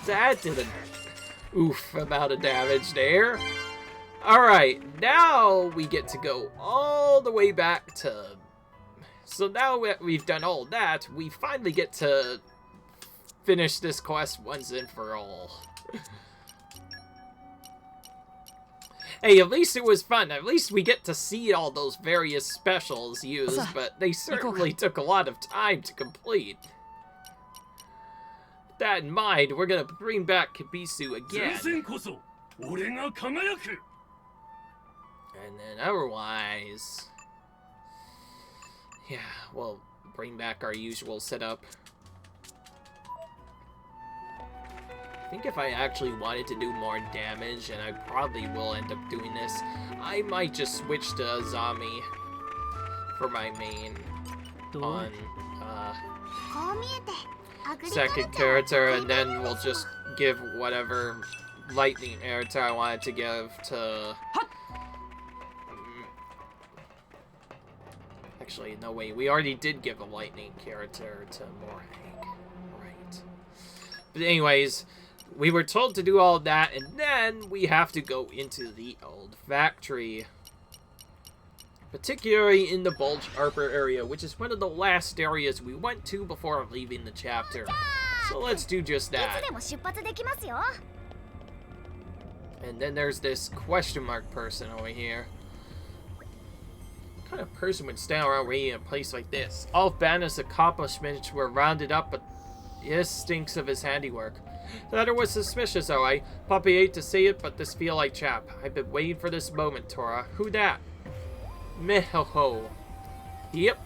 That did an oof amount of damage there. Alright, now we get to go all the way back to... So now that we've done all that, we finally get to finish this quest once and for all. Hey, at least it was fun. At least we get to see all those various specials used, but they certainly took a lot of time to complete. With that in mind, we're gonna bring back Kibisu again. And then otherwise... Yeah, we'll bring back our usual setup. I think if I actually wanted to do more damage, and I probably will end up doing this, I might just switch to Azami for my main on second character, and then we'll just give whatever lightning character I wanted to give to... Actually, no wait, we already did give a lightning character to Morag. Right. But anyways... We were told to do all that, and then we have to go into the old factory. Particularly in the Bulge Arbor area, which is one of the last areas we went to before leaving the chapter. So let's do just that. And then there's this question mark person over here. What kind of person would stand around waiting in a place like this? All of Banner's accomplishments were rounded up, but this stinks of his handiwork. That was suspicious, alright. Poppy hate to say it, but this feel like chap. I've been waiting for this moment, Tora. Who dat? Meh-ho-ho. Yep.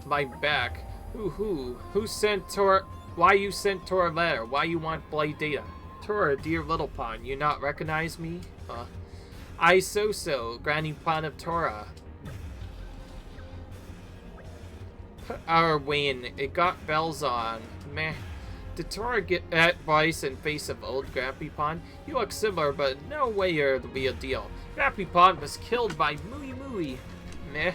My back. Who sent Tora? Why you sent Tora a letter? Why you want Blade data? Tora, dear little pawn, you not recognize me? I so, Granny Pawn of Tora. Our Wayne, it got bells on. Meh. Did Tora get advice in face of old Grampy Pond? You look similar, but no way you're the real deal. Grampy Pond was killed by Mooey. Meh.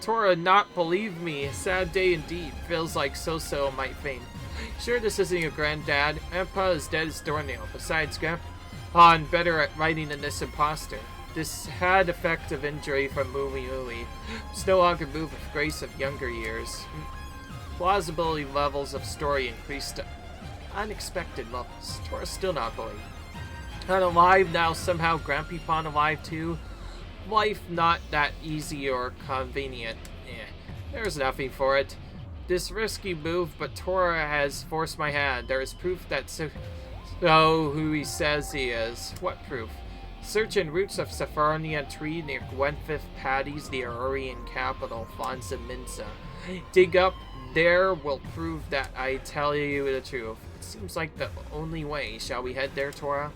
Tora not believe me. Sad day indeed. Feels like so might faint. Sure this isn't your granddad. Grandpa is dead as doornail. Besides, Grandpa Pond better at writing than this imposter. This had effect of injury from Mooey. It's no longer move with grace of younger years. Plausibility levels of story increased to unexpected levels. Tora's still not believing. Not alive now, somehow Grampy Pond alive too. Life not that easy or convenient. There's nothing for it. This risky move, but Tora has forced my hand. There is proof that who he says he is. What proof? Search in roots of Sepharnia tree near Gwenfifth Paddy's, the Aurian capital, Fonza Minza. Dig up there will prove that I tell you the truth. It seems like the only way. Shall we head there, Tora?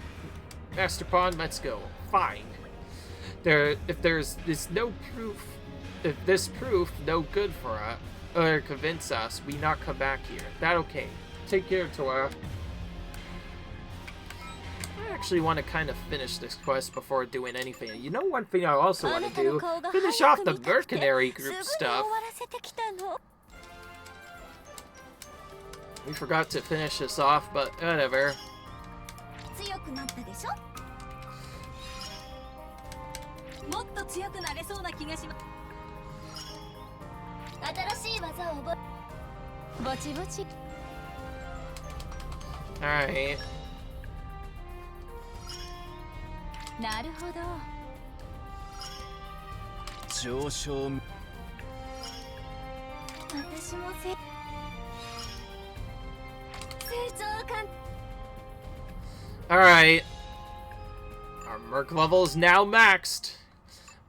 Master Pond, let's go. Fine. If this proof no good for us, or convince us, we not come back here. That okay. Take care, Tora. I actually want to kind of finish this quest before doing anything. You know, one thing I also want to do? Finish off the mercenary group stuff. We forgot to finish this off, but whatever. Alright. Alright. Our Merc level is now maxed.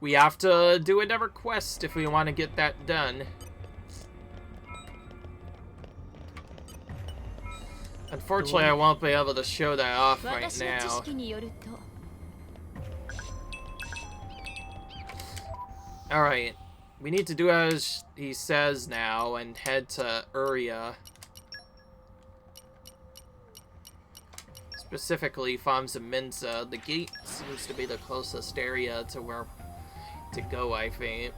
We have to do another quest if we want to get that done. Unfortunately, I won't be able to show that off right now. Alright. We need to do as he says now and head to Uria. Specifically, Fonza Minza. The gate seems to be the closest area to where to go, I think.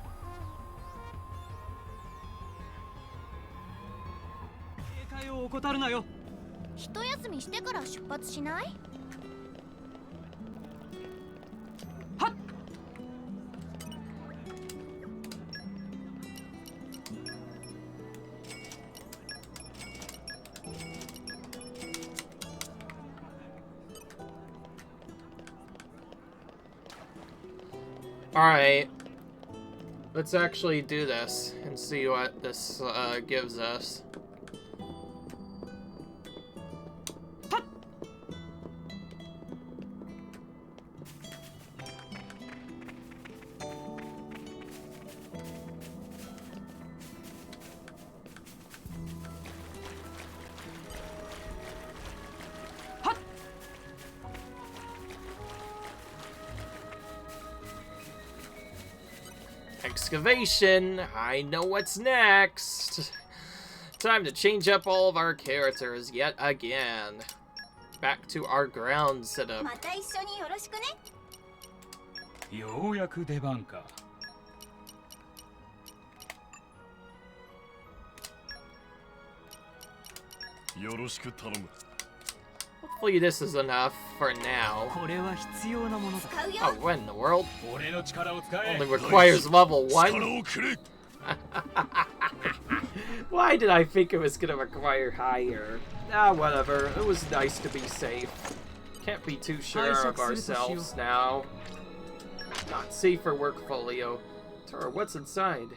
Alright, let's actually do this and see what this gives us. Excavation! I know what's next! Time to change up all of our characters yet again. Back to our ground setup. Hopefully this is enough for now. Oh, what in the world? Only requires level 1? Why did I think it was gonna require higher? Ah, whatever. It was nice to be safe. Can't be too sure of ourselves now. Not safe for workfolio. Tora, what's inside?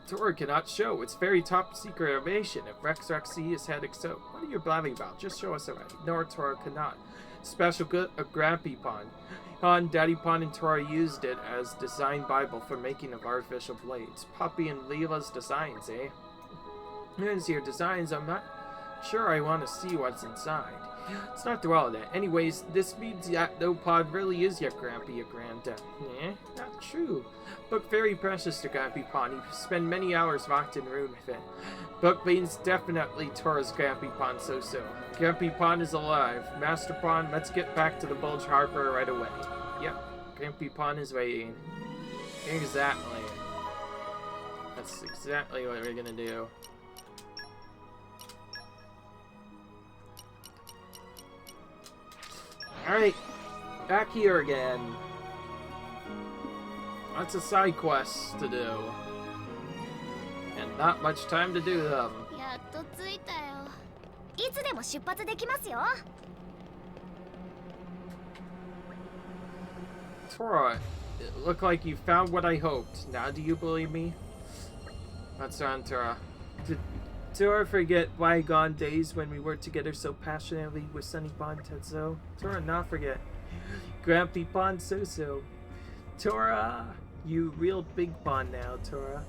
Tora cannot show. It's very top secret information. If Rex Rexy is heading so. What are you blabbing about? Just show us already. No, Tora cannot. Special good a Grampy Pond. Daddy Pond and Tora used it as design bible for making of artificial blades. Poppy and Leela's designs, eh? Here's your designs. I'm not sure I want to see what's inside. Let's not through all of that. Anyways, this means that no pod really is your Grampy, your granddad. Eh? Not true. Book very precious to Grampy Pond. You spend many hours locked in a room with it. Book means definitely Tora's Grampy Pond so-so. Grampy Pond is alive. Master Pond, let's get back to the Bulge Harbor right away. Yep, Grampy Pond is waiting. Exactly. That's exactly what we're gonna do. Alright, back here again. Lots of side quests to do. And not much time to do them. やっと着いたよ。いつでも出発できますよ。Tora, it looked like you found what I hoped. Now do you believe me? That's on, Tora. Did Tora forget bygone days when we worked together so passionately with Sunny Bon Tetsuo? Tora, not forget. Grampy Bon Susu. Tora, you real big Bon now, Tora.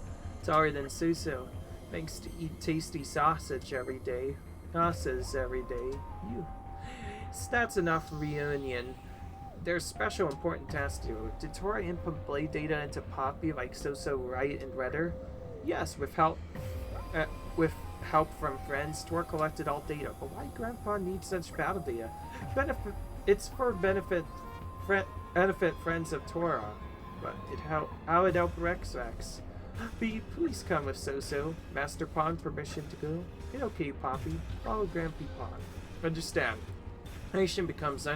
Taller than Susu. Thanks to eat tasty sausage every day. Sauces every day. You. That's enough reunion. There's special important tasks to do. Did Tora input blade data into Poppy like Soso right and Redder? Yes, with help from friends, Tora collected all data. But why Grandpa needs such battle data? It's for benefit friends of Tora. But how it help Rex? Please come with Soso. Master Pond permission to go? It's okay, Poppy. Follow Grampy Pond. Understand. Nation becomes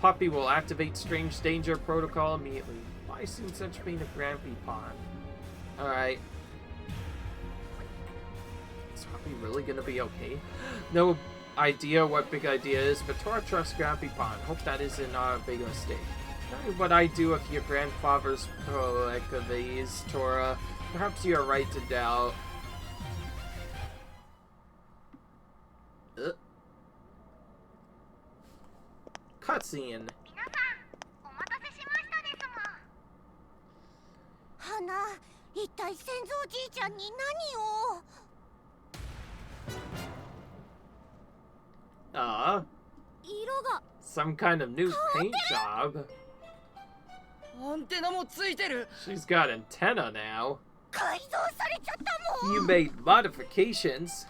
Poppy will activate Strange Danger Protocol immediately. Why seem such pain to Grampy Pond? Alright. Is Poppy really gonna be okay? No idea what big idea is, but Tora trusts Grampy Pond. Hope that isn't a big mistake. Tell me what I do if your grandfather's prolectaves, Tora. Perhaps you are right to doubt. Cutscene. 花、一体先祖おじいちゃんに何を 色が Some kind of new paint job. アンテナもついてる。 She's got antenna now. 改造されちゃったもん。 You made modifications.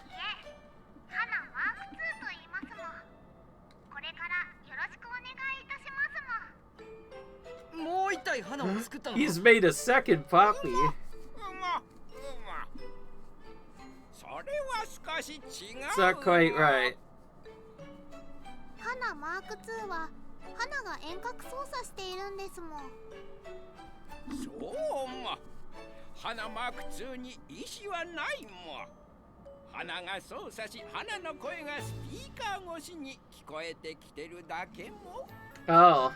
もう一体花を作ったの。 He's made a second Poppy. それは少し違う。 It's not quite right. 花マーク2は花が遠隔操作しているんですもん。そうま。花マーク2に意思はないもん。花が操作し、花の声がスピーカー越しに聞こえてきてるだけも。Oh.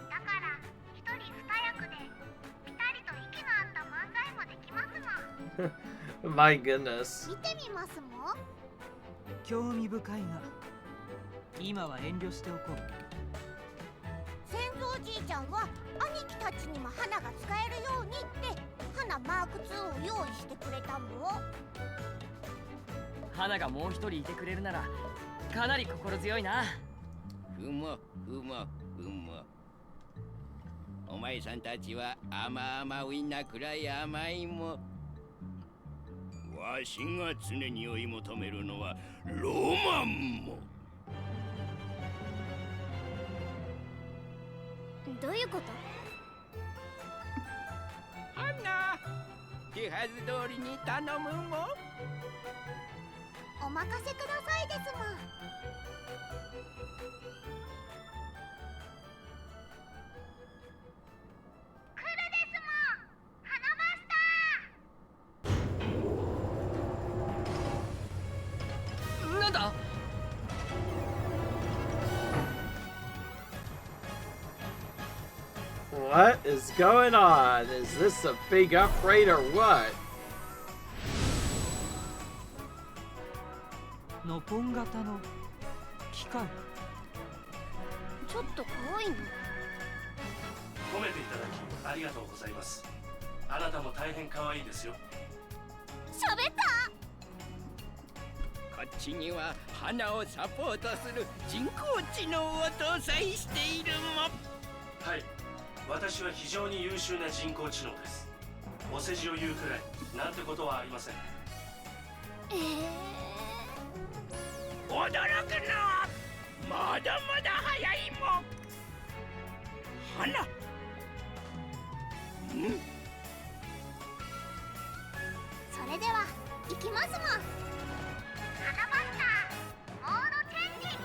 だから一人二役でピタリと息の合った漫才もできますもん。 My goodness. 見てみますもん。興味深いが、今は遠慮しておこう。先祖おじいちゃんは兄貴たちにも花が使えるようにって花マーク2を用意してくれたの。花がもう一人いてくれるならかなり心強いな。ふむふむふむ。お前さんたちは甘々ウィンナーくらい甘いも。わしが常に追い求めるのはロマンも。どういうこと？花、手はず通りに頼むも。お任せくださいですもん。来るですもん。花マスター。なんだ？ What is going on? Is this a big upgrade or what? ノポン型の機械。ちょっと怖いの。褒めていただきありがとうございます。あなたも大変可愛いですよ。喋った？こっちには花をサポートする人工知能を搭載しているも。はい、私は非常に優秀な人工知能です。お世辞を言うくらいなんてことはありません。驚くのはまだまだ早いもん。花。それでは行きますもん。花マスター、モードチェン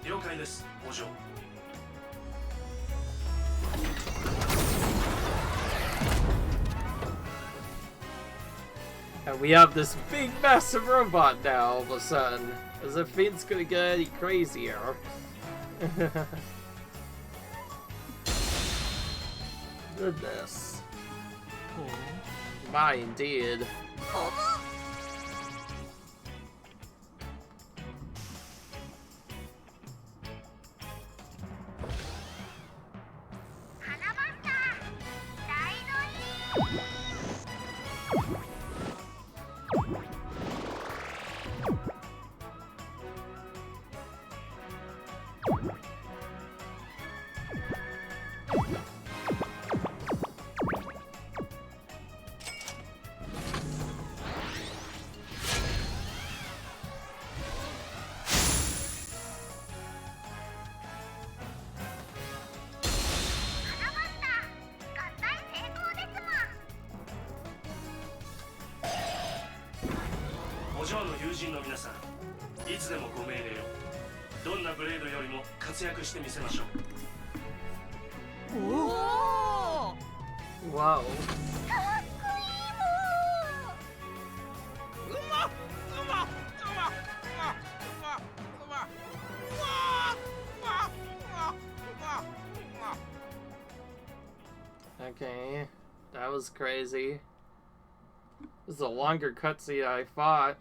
ジ。了解です、お嬢。And we have this big massive robot now all of a sudden. As if it's gonna get any crazier. Goodness. My indeed. お嬢の友人の皆さん、いつでもご命令を。どんなブレードよりも活躍してみせましょう。おお Wow. Okay, that was crazy. This is a longer cutscene I thought.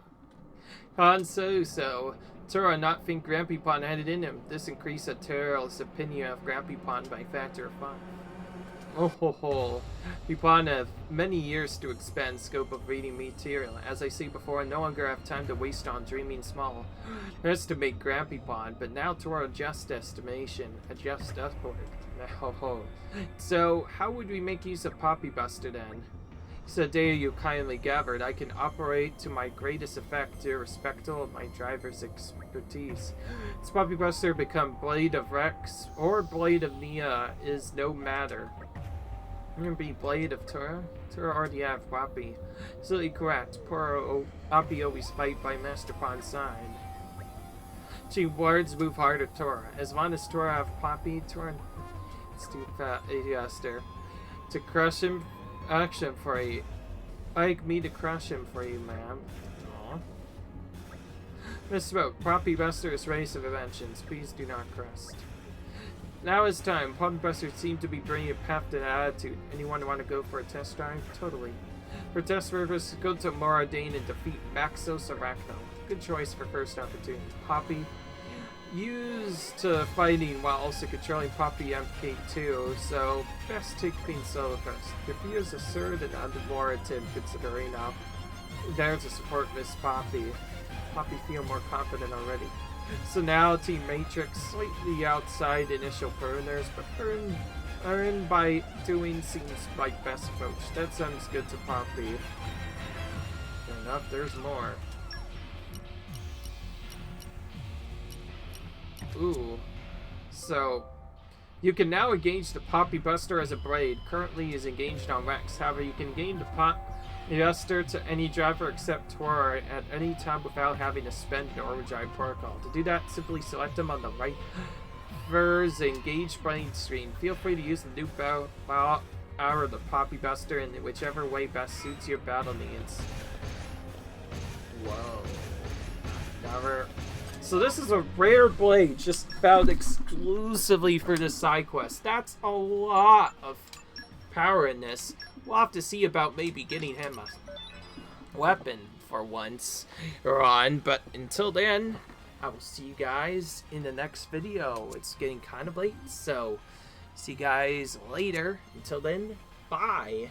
So. Tora not think Grampypon had it in him. This increased Tora's opinion of Grampypon by a factor of 5. Oh ho ho. Pipon have many years to expand scope of reading material. As I say before, I no longer have time to waste on dreaming small. Estimate Grampypon, but now to our adjust estimation. Adjust upward. Ho ho. So, how would we make use of Poppy Buster then? So data you kindly gathered, I can operate to my greatest effect irrespective of my driver's expertise. Does Poppy Buster become Blade of Rex or Blade of Nia is no matter. I'm gonna be Blade of Tora. Tora already have Poppy. Absolutely correct. Poor Poppy always fight by Master Pon's side. She words move harder Tora. As long as Tora have Poppy, Tora it's too fat Aster. To crush him action for you. Like me to crush him for you, ma'am. Miss Smoke, Poppy Buster's race of inventions. Please do not crust. Now is time. Poppy Buster seemed to be bringing a pep and attitude. Anyone want to go for a test drive? Totally. For test purpose, go to Moradane and defeat Maxos Arachno. Good choice for first opportunity. Poppy, used to fighting while also controlling Poppy MK2, so best take things solo first. Your fears absurd and unwarranted considering there to support Miss Poppy. Poppy feel more confident already. So now Team Matrix slightly outside initial burners, but earn by doing seems like best approach. That sounds good to Poppy. Fair enough, there's more. Ooh. So, you can now engage the Poppy Buster as a Blade. Currently is engaged on Rex. However, you can gain the Poppy Buster to any driver except Tora at any time without having to spend an overdrive protocol. To do that, simply select them on the right ver's engage Blade screen. Feel free to use the new power of the Poppy Buster in whichever way best suits your battle needs. Whoa. Never. So this is a rare blade just found exclusively for this side quest. That's a lot of power in this. We'll have to see about maybe getting him a weapon for once on. But until then, I will see you guys in the next video. It's getting kind of late, so see you guys later. Until then, bye.